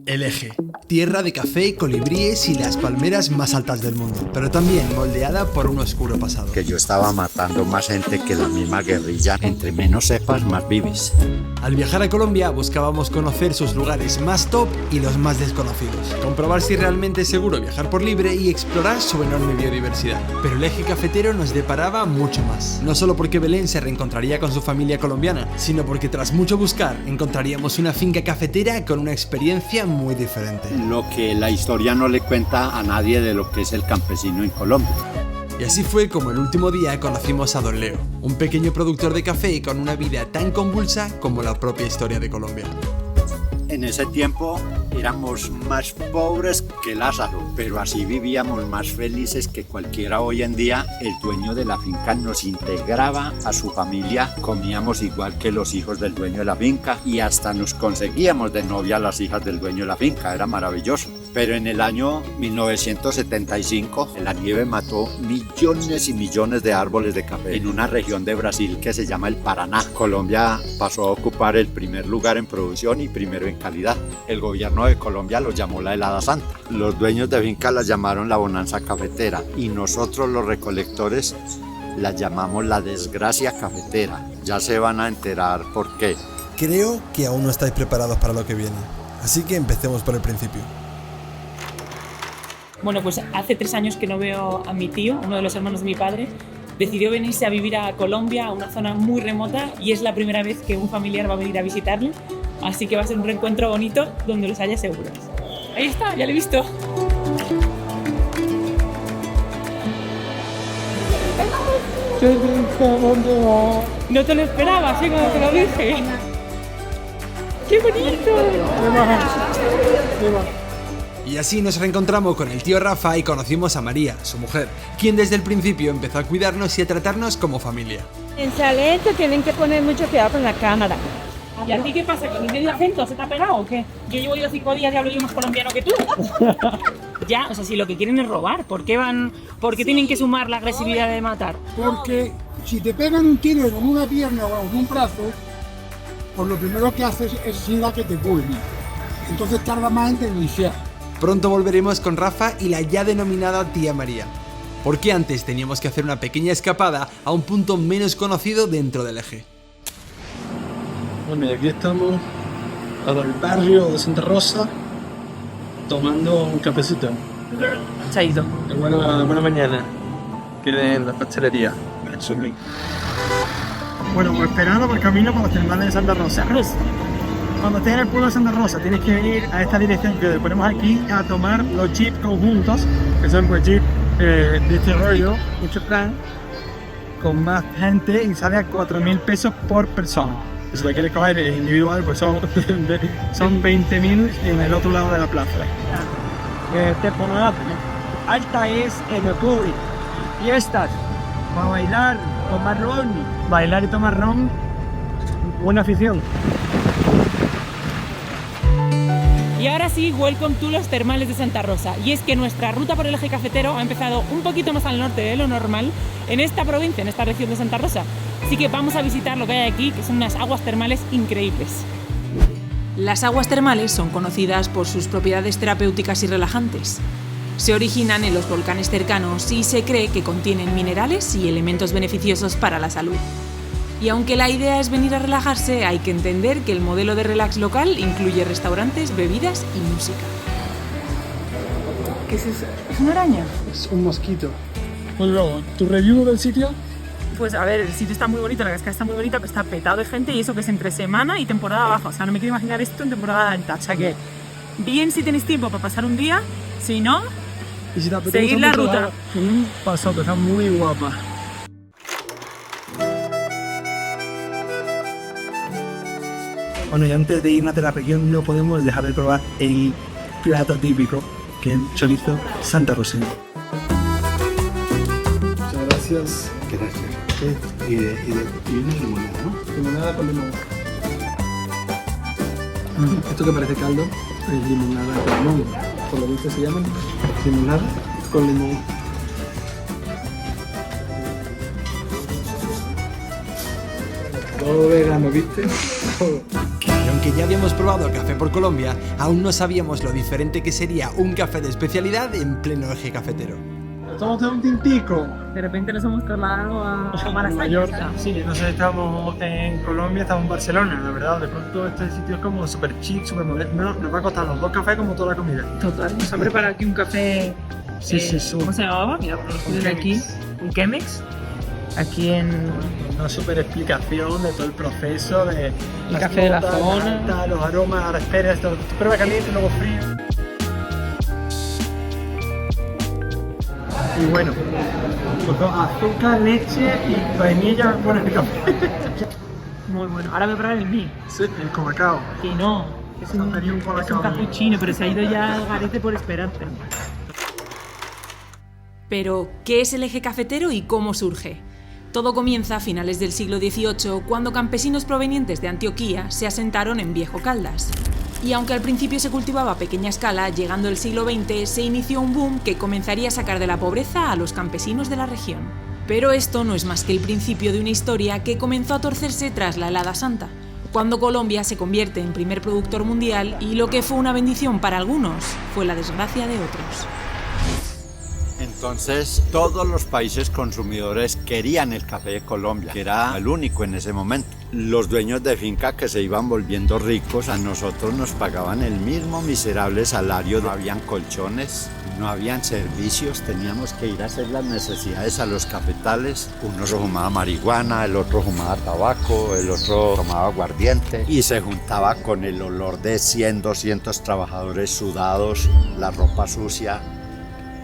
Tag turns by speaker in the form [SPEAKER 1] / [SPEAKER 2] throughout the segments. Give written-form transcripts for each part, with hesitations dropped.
[SPEAKER 1] El Eje, tierra de café, colibríes y las palmeras más altas del mundo, pero también moldeada por un oscuro pasado.
[SPEAKER 2] Que yo estaba matando más gente que la misma guerrilla. Entre menos sepas, más vives.
[SPEAKER 1] Al viajar a Colombia buscábamos conocer sus lugares más top y los más desconocidos, comprobar si realmente es seguro viajar por libre y explorar su enorme biodiversidad. Pero el Eje cafetero nos deparaba mucho más, no solo porque Belén se reencontraría con su familia colombiana, sino porque tras mucho buscar encontraríamos una finca cafetera con una experiencia muy diferente.
[SPEAKER 2] Lo que la historia no le cuenta a nadie de lo que es el campesino en Colombia.
[SPEAKER 1] Y así fue como el último día conocimos a Don Leo, un pequeño productor de café con una vida tan convulsa como la propia historia de Colombia.
[SPEAKER 2] En ese tiempo éramos más pobres que Lázaro, pero así vivíamos más felices que cualquiera hoy en día. El dueño de la finca nos integraba a su familia, comíamos igual que los hijos del dueño de la finca y hasta nos conseguíamos de novia a las hijas del dueño de la finca, era maravilloso. Pero en el año 1975 la nieve mató millones y millones de árboles de café en una región de Brasil que se llama el Paraná. Colombia pasó a ocupar el primer lugar en producción y primero en calidad. El gobierno de Colombia lo llamó la helada santa. Los dueños de finca la llamaron la bonanza cafetera y nosotros los recolectores la llamamos la desgracia cafetera. Ya se van a enterar por qué.
[SPEAKER 1] Creo que aún no estáis preparados para lo que viene, así que empecemos por el principio.
[SPEAKER 3] Bueno, pues hace 3 años que no veo a mi tío, uno de los hermanos de mi padre. Decidió venirse a vivir a Colombia, a una zona muy remota, y es la primera vez que un familiar va a venir a visitarle. Así que va a ser un reencuentro bonito donde los haya seguros. Ahí está, ya lo he visto. No te lo esperabas, ¿sí? Cuando te lo dije. ¡Qué bonito!
[SPEAKER 1] Y así nos reencontramos con el tío Rafa y conocimos a María, su mujer, quien desde el principio empezó a cuidarnos y a tratarnos como familia.
[SPEAKER 4] En Salento tienen que poner mucho cuidado con la cámara.
[SPEAKER 3] ¿Y a ti qué pasa? ¿Que no tienes acento? ¿Se te ha pegado o qué? Yo llevo 5 días y hablo yo más colombiano que tú. Ya, o sea, si lo que quieren es robar, ¿por qué tienen que sumar la agresividad de matar?
[SPEAKER 5] Porque si te pegan un tiro en una pierna o en un brazo, pues lo primero que haces es ir a que te curen. Entonces tarda más en denunciar.
[SPEAKER 1] Pronto volveremos con Rafa y la ya denominada tía María, porque antes teníamos que hacer una pequeña escapada a un punto menos conocido dentro del Eje.
[SPEAKER 6] Bueno, y aquí estamos en el barrio de Santa Rosa tomando un cafecito.
[SPEAKER 3] Chaito.
[SPEAKER 6] Buena mañana. Tienen la pastelería.
[SPEAKER 7] Bueno, pues esperando por el camino para los termales de Santa Rosa. Cuando estés en el pueblo de Santa Rosa tienes que venir a esta dirección que ponemos aquí a tomar los jeeps conjuntos, que son pues jeeps de este rollo, mucho plan, con más gente y sale a 4.000 pesos por persona. Si lo quieres coger individual, pues son 20.000 en el otro lado de la plaza. Temporada alta es en octubre. Fiestas, para bailar, tomar ron. Bailar y tomar ron, buena afición.
[SPEAKER 3] Y ahora sí, welcome to los termales de Santa Rosa. Y es que nuestra ruta por el Eje cafetero ha empezado un poquito más al norte de lo normal en esta provincia, en esta región de Santa Rosa. Así que vamos a visitar lo que hay aquí, que son unas aguas termales increíbles.
[SPEAKER 8] Las aguas termales son conocidas por sus propiedades terapéuticas y relajantes. Se originan en los volcanes cercanos y se cree que contienen minerales y elementos beneficiosos para la salud. Y aunque la idea es venir a relajarse, hay que entender que el modelo de relax local incluye restaurantes, bebidas y música.
[SPEAKER 3] ¿Qué es eso? ¿Es una araña?
[SPEAKER 6] Es un mosquito. Pues luego, ¿tu review del sitio?
[SPEAKER 3] Pues a ver, el sitio está muy bonito, la cascada está muy bonita, pero está petado de gente y eso que es entre semana y temporada baja. O sea, no me quiero imaginar esto en temporada alta. O sea que, bien si tenéis tiempo para pasar un día, si no,
[SPEAKER 6] Y si te apetece
[SPEAKER 3] seguid la
[SPEAKER 6] mucho,
[SPEAKER 3] ruta.
[SPEAKER 6] Un pasote, está muy guapa. Bueno, y antes de irnos de la región no podemos dejar de probar el plato típico, que es el chorizo santarroseño. Muchas gracias.
[SPEAKER 2] Gracias. Y una limonada, ¿no?
[SPEAKER 6] Limonada con limón. Esto que parece caldo es limonada con limón. Por lo visto se llama limonada con limón. Todo vegano, ¿viste?
[SPEAKER 1] Y aunque aunque ya habíamos probado café por Colombia, aún no sabíamos lo diferente que sería un café de especialidad en pleno eje cafetero.
[SPEAKER 7] Somos de un tintico.
[SPEAKER 3] De repente nos hemos trasladado a
[SPEAKER 7] Mallorca. Sí, entonces estamos en Colombia, estamos en Barcelona, la verdad. De pronto este sitio es como súper chic, súper moderno. Nos va a costar los 2 cafés como toda la comida.
[SPEAKER 3] Total, nos han preparado aquí un café.
[SPEAKER 7] Sí.
[SPEAKER 3] ¿Cómo se llamaba? Mira, por los estudios aquí. Un Chemex. Aquí en.
[SPEAKER 7] Una súper explicación de todo el proceso de
[SPEAKER 3] El café de la zona.
[SPEAKER 7] Nata, los aromas, ahora esperas, todo. Prueba caliente, luego frío. Y bueno, azúcar, leche y vainilla por el café.
[SPEAKER 3] Muy bueno. Ahora voy a probar el mío.
[SPEAKER 7] Sí, el colacao.
[SPEAKER 3] Que no. Es un capuchino, pero se ha ido ya al garete por esperarte.
[SPEAKER 8] Pero, ¿qué es el eje cafetero y cómo surge? Todo comienza a finales del siglo XVIII, cuando campesinos provenientes de Antioquía se asentaron en Viejo Caldas. Y aunque al principio se cultivaba a pequeña escala, llegando el siglo XX se inició un boom que comenzaría a sacar de la pobreza a los campesinos de la región. Pero esto no es más que el principio de una historia que comenzó a torcerse tras la helada santa, cuando Colombia se convierte en primer productor mundial y lo que fue una bendición para algunos fue la desgracia de otros.
[SPEAKER 2] Entonces todos los países consumidores querían el café de Colombia, que era el único en ese momento. Los dueños de finca que se iban volviendo ricos, a nosotros nos pagaban el mismo miserable salario. No habían colchones, no habían servicios, teníamos que ir a hacer las necesidades a los cafetales. Uno fumaba marihuana, el otro fumaba tabaco, el otro tomaba aguardiente y se juntaba con el olor de 100, 200 trabajadores sudados, la ropa sucia.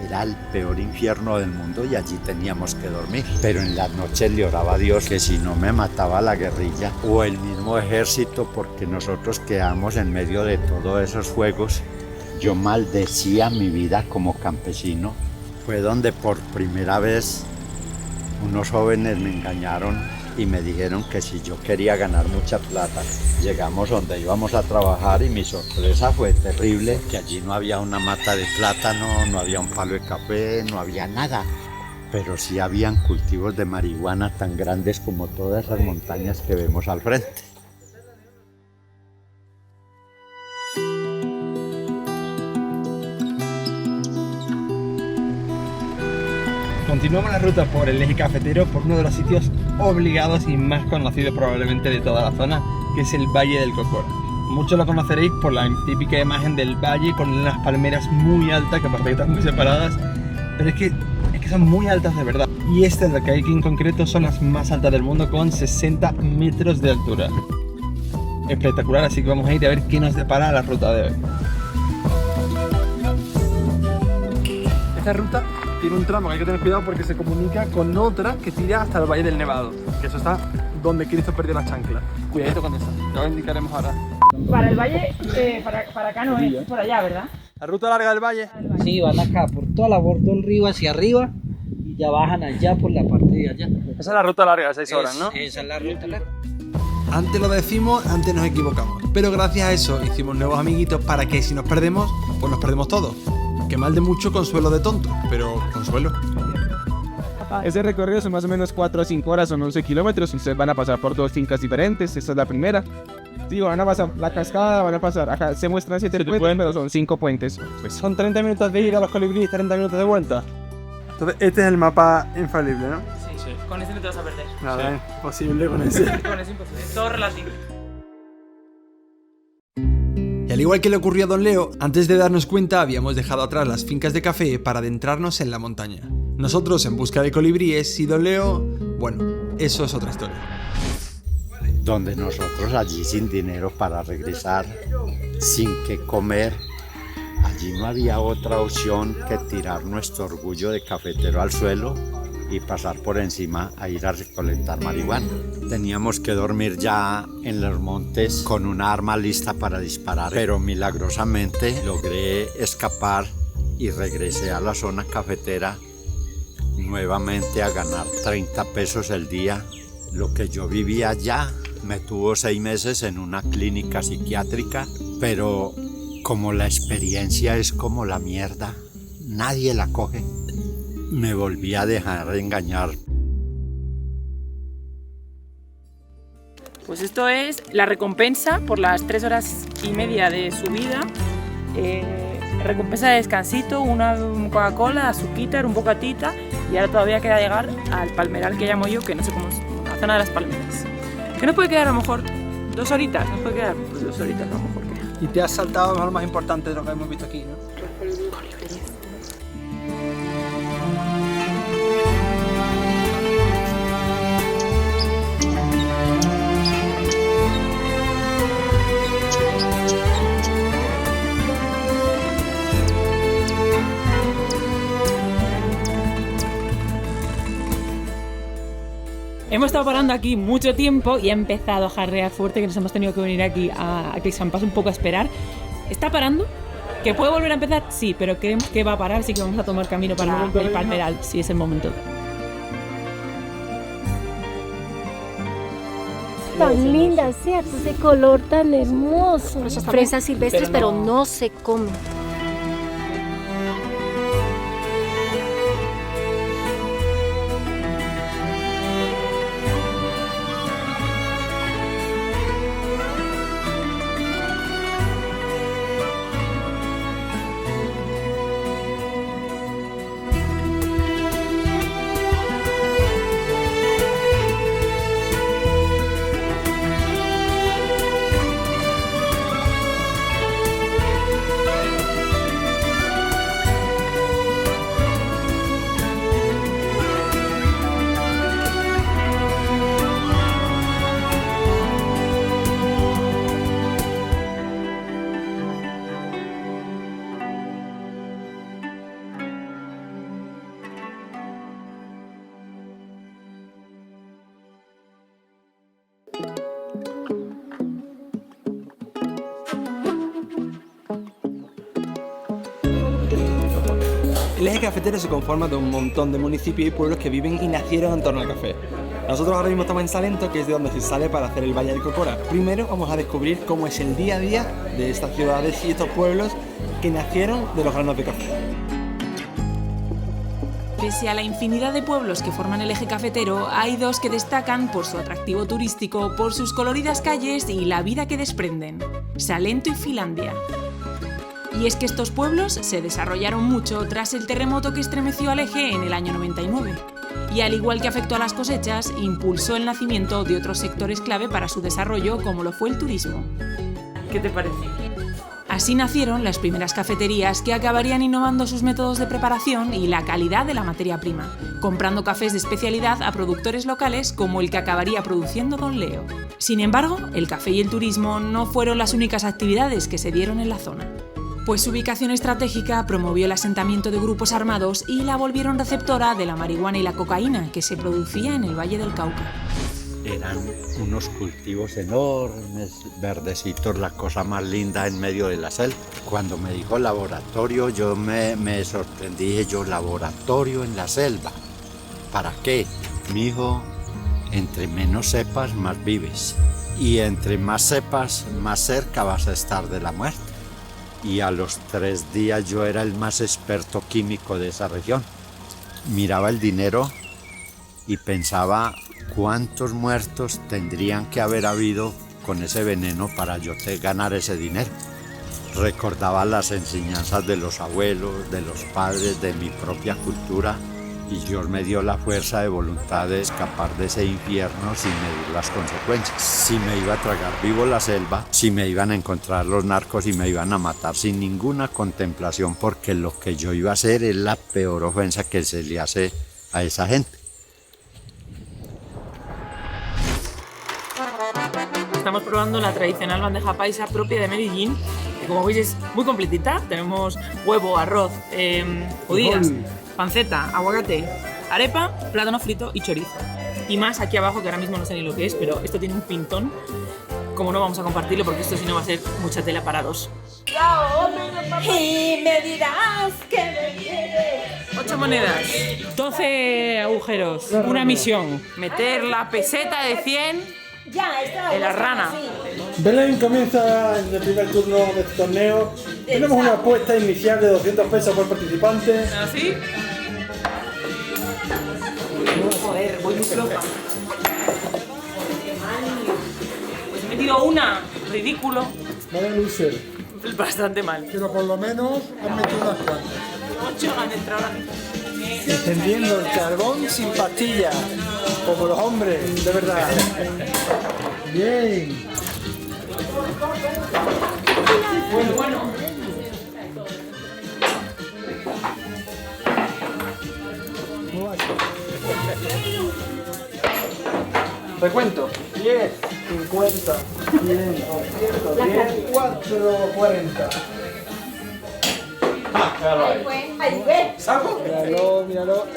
[SPEAKER 2] Era el peor infierno del mundo y allí teníamos que dormir. Pero en las noches le oraba a Dios que si no me mataba la guerrilla o el mismo ejército, porque nosotros quedamos en medio de todos esos fuegos. Yo maldecía mi vida como campesino. Fue donde por primera vez unos jóvenes me engañaron y me dijeron que si yo quería ganar mucha plata. Llegamos donde íbamos a trabajar y mi sorpresa fue terrible, que allí no había una mata de plátano, no había un palo de café, no había nada. Pero sí habían cultivos de marihuana tan grandes como todas las montañas que vemos al frente.
[SPEAKER 6] Continuamos la ruta por el eje cafetero por uno de los sitios obligados y más conocidos probablemente de toda la zona, que es el Valle del Cocora. Muchos lo conoceréis por la típica imagen del valle con unas palmeras muy altas que parece que están muy separadas, pero es que son muy altas de verdad. Y esta es la que hay aquí en concreto, son las más altas del mundo con 60 metros de altura. Espectacular, así que vamos a ir a ver qué nos depara la ruta de hoy. Esta ruta tiene un tramo que hay que tener cuidado porque se comunica con otra que tira hasta el Valle del Nevado, que eso está donde Cristo perdió la chancla. Cuidadito con eso, ya lo indicaremos ahora.
[SPEAKER 3] Para el valle, para acá no es por allá, ¿verdad?
[SPEAKER 6] La ruta larga del valle.
[SPEAKER 9] Sí, van acá por toda la borda del río hacia arriba y ya bajan allá por la parte de allá.
[SPEAKER 6] Esa es la ruta larga de 6 horas, ¿no?
[SPEAKER 9] Esa es la ruta larga.
[SPEAKER 1] Antes lo decimos, antes nos equivocamos. Pero gracias a eso hicimos nuevos amiguitos para que si nos perdemos, pues nos perdemos todos. Que mal de mucho, consuelo de tonto, pero consuelo.
[SPEAKER 10] Ese recorrido son más o menos 4 o 5 horas, son 11 kilómetros. Ustedes van a pasar por 2 fincas diferentes, esta es la primera. Sí, van a pasar la cascada, van a pasar, acá se muestran 7 puentes, pero son 5 puentes.
[SPEAKER 6] Pues son 30 minutos de ir a los colibríes, 30 minutos de vuelta. Entonces este es el mapa infalible, ¿no?
[SPEAKER 3] Sí. Con ese no te vas a perder.
[SPEAKER 6] Nada, es imposible con ese.
[SPEAKER 3] Con ese imposible, todo relativo.
[SPEAKER 1] Y al igual que le ocurrió a Don Leo, antes de darnos cuenta habíamos dejado atrás las fincas de café para adentrarnos en la montaña. Nosotros en busca de colibríes y Don Leo, bueno, eso es otra historia.
[SPEAKER 2] Donde nosotros allí sin dinero para regresar, sin qué comer, allí no había otra opción que tirar nuestro orgullo de cafetero al suelo y pasar por encima a ir a recolectar marihuana. Teníamos que dormir ya en los montes con una arma lista para disparar, pero milagrosamente logré escapar y regresé a la zona cafetera nuevamente a ganar 30 pesos el día. Lo que yo vivía allá me tuvo 6 meses en una clínica psiquiátrica, pero como la experiencia es como la mierda, nadie la coge. Me volví a dejar engañar.
[SPEAKER 3] Pues esto es la recompensa por las 3 horas y media de subida. Recompensa de descansito, una Coca-Cola, azuquita, un bocatita, y ahora todavía queda llegar al palmeral que llamo yo, que no sé cómo es, la zona de las palmeras. Que nos puede quedar a lo mejor 2 horitas, nos puede quedar pues 2 horitas a lo mejor.
[SPEAKER 6] Y te has saltado lo más importante de lo que hemos visto aquí, ¿no?
[SPEAKER 3] Hemos estado parando aquí mucho tiempo y ha empezado a jarrear fuerte, que nos hemos tenido que venir aquí a que se pase un poco a esperar. ¿Está parando? ¿Que puede volver a empezar? Sí, pero creemos que va a parar, así que vamos a tomar camino para el palmeral, si es el momento.
[SPEAKER 11] Tan linda, ¿cierto? Ese color tan hermoso. Fresas silvestres, pero no se comen.
[SPEAKER 6] El eje cafetero se conforma de un montón de municipios y pueblos que viven y nacieron en torno al café. Nosotros ahora mismo estamos en Salento, que es de donde se sale para hacer el Valle del Cocora. Primero vamos a descubrir cómo es el día a día de estas ciudades y estos pueblos que nacieron de los granos de café.
[SPEAKER 8] Pese a la infinidad de pueblos que forman el eje cafetero, hay 2 que destacan por su atractivo turístico, por sus coloridas calles y la vida que desprenden: Salento y Finlandia. Y es que estos pueblos se desarrollaron mucho tras el terremoto que estremeció al eje en el año 99. Y al igual que afectó a las cosechas, impulsó el nacimiento de otros sectores clave para su desarrollo, como lo fue el turismo.
[SPEAKER 3] ¿Qué te parece?
[SPEAKER 8] Así nacieron las primeras cafeterías que acabarían innovando sus métodos de preparación y la calidad de la materia prima, comprando cafés de especialidad a productores locales como el que acabaría produciendo Don Leo. Sin embargo, el café y el turismo no fueron las únicas actividades que se dieron en la zona, pues su ubicación estratégica promovió el asentamiento de grupos armados y la volvieron receptora de la marihuana y la cocaína que se producía en el Valle del Cauca.
[SPEAKER 2] Eran unos cultivos enormes, verdecitos, la cosa más linda en medio de la selva. Cuando me dijo laboratorio, yo me sorprendí, dije yo, laboratorio en la selva. ¿Para qué? Me dijo, entre menos sepas, más vives. Y entre más sepas, más cerca vas a estar de la muerte. Y a los 3 días yo era el más experto químico de esa región. Miraba el dinero y pensaba cuántos muertos tendrían que haber habido con ese veneno para yo ganar ese dinero. Recordaba las enseñanzas de los abuelos, de los padres, de mi propia cultura, y Dios me dio la fuerza de voluntad de escapar de ese infierno sin medir las consecuencias. Si me iba a tragar vivo la selva, si me iban a encontrar los narcos y me iban a matar sin ninguna contemplación, porque lo que yo iba a hacer es la peor ofensa que se le hace a esa gente.
[SPEAKER 3] Estamos probando la tradicional bandeja paisa propia de Medellín, que como veis es muy completita. Tenemos huevo, arroz, judías, panceta, aguacate, arepa, plátano frito y chorizo. Y más aquí abajo, que ahora mismo no sé ni lo que es, pero esto tiene un pintón. Como no vamos a compartirlo, porque esto si no va a ser mucha tela para 2.
[SPEAKER 11] Y me dirás que me quieres.
[SPEAKER 3] 8 monedas, 12 agujeros, una misión: meter la peseta de 100 en la rana.
[SPEAKER 10] Belén comienza en el primer turno de este torneo. Tenemos una apuesta inicial de 200 pesos por participante.
[SPEAKER 3] ¿Así? Joder, voy muy floja. metido una, ridículo.
[SPEAKER 5] Vaya loser.
[SPEAKER 3] Bastante mal.
[SPEAKER 5] Pero por lo menos han metido unas cuantas.
[SPEAKER 3] 8 han entrado ahora mismo.
[SPEAKER 6] Encendiendo el carbón sin pastillas, como los hombres, de verdad.
[SPEAKER 5] Bien.
[SPEAKER 3] Bueno.
[SPEAKER 6] Recuento. 10, 50, 100, 210, 440. ¿Saco? Míralo.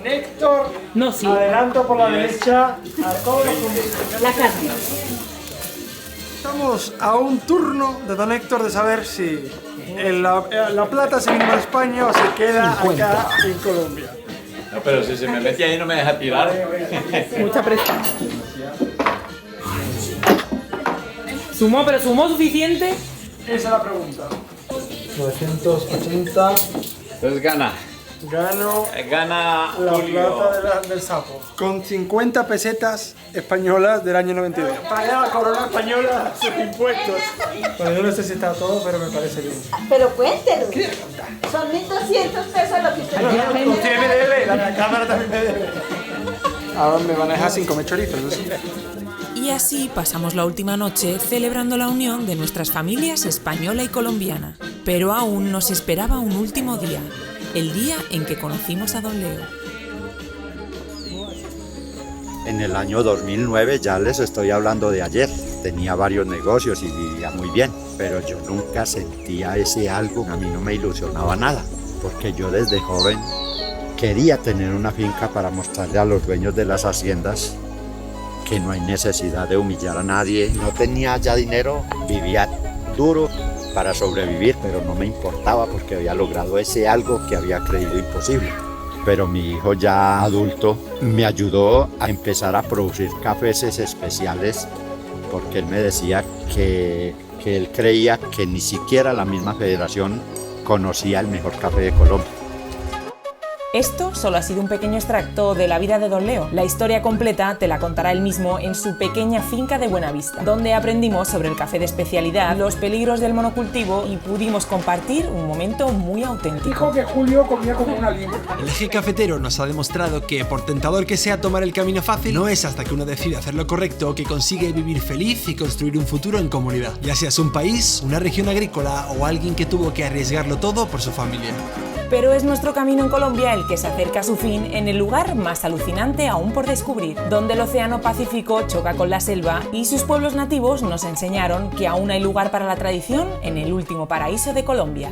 [SPEAKER 6] Néctor.
[SPEAKER 3] No, sí.
[SPEAKER 6] Adelanto por la derecha a todos los
[SPEAKER 4] La carne.
[SPEAKER 6] Estamos a un turno de don Héctor de saber si la plata se viene para España o se queda acá en Colombia.
[SPEAKER 2] No, pero si se me mete ahí no me deja tirar.
[SPEAKER 3] Mucha presión. ¿Sumó, pero sumó suficiente?
[SPEAKER 6] Esa es la pregunta. 980.
[SPEAKER 2] Entonces gana. Gana
[SPEAKER 6] La
[SPEAKER 2] Julio.
[SPEAKER 6] plata del sapo. Con 50 pesetas españolas del año 92. Paga la corona española sus impuestos. Bueno, yo no sé si está todo, pero me parece bien.
[SPEAKER 4] Pero cuéntelo. Son 1.200 pesos lo que usted tiene.
[SPEAKER 6] Usted me debe, la cámara también me debe. Ahora me van a dejar sin comer chorizos, ¿no?
[SPEAKER 8] Y así pasamos la última noche celebrando la unión de nuestras familias española y colombiana. Pero aún nos esperaba un último día, el día en que conocimos a don Leo.
[SPEAKER 2] En el año 2009, ya les estoy hablando de ayer, tenía varios negocios y vivía muy bien, pero yo nunca sentía ese algo, a mí no me ilusionaba nada, porque yo desde joven quería tener una finca para mostrarle a los dueños de las haciendas que no hay necesidad de humillar a nadie. No tenía ya dinero, vivía duro para sobrevivir, pero no me importaba porque había logrado ese algo que había creído imposible. Pero mi hijo ya adulto me ayudó a empezar a producir cafés especiales porque él me decía que él creía que ni siquiera la misma federación conocía el mejor café de Colombia.
[SPEAKER 8] Esto solo ha sido un pequeño extracto de la vida de don Leo. La historia completa te la contará él mismo en su pequeña finca de Buenavista, donde aprendimos sobre el café de especialidad, los peligros del monocultivo y pudimos compartir un momento muy auténtico.
[SPEAKER 5] Dijo que Julio comía como una lima.
[SPEAKER 1] El eje cafetero nos ha demostrado que, por tentador que sea tomar el camino fácil, no es hasta que uno decide hacer lo correcto que consigue vivir feliz y construir un futuro en comunidad. Ya seas un país, una región agrícola o alguien que tuvo que arriesgarlo todo por su familia.
[SPEAKER 8] Pero es nuestro camino en Colombia el que se acerca a su fin en el lugar más alucinante aún por descubrir, donde el océano Pacífico choca con la selva y sus pueblos nativos nos enseñaron que aún hay lugar para la tradición en el último paraíso de Colombia.